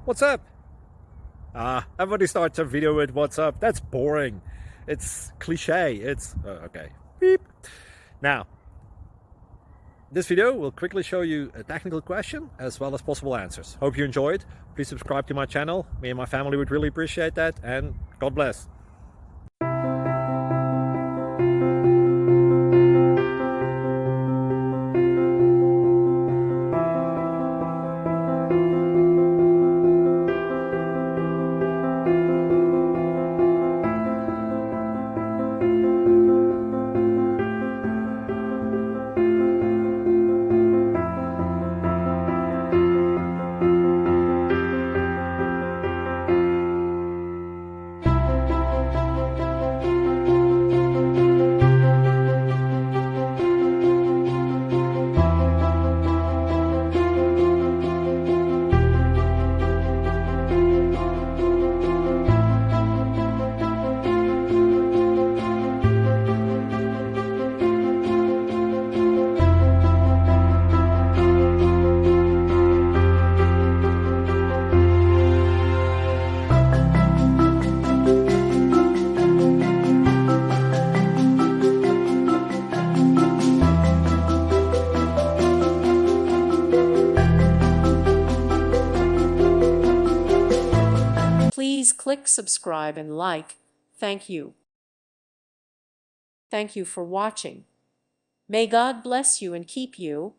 What's up? Everybody starts a video with what's up. That's boring. It's cliche. It's okay. Beep. Now, this video will quickly show you a technical question as well as possible answers. Hope you enjoyed. Please subscribe to my channel. Me and my family would really appreciate that, and God bless. Please click subscribe and like. Thank you. Thank you for watching. May God bless you and keep you.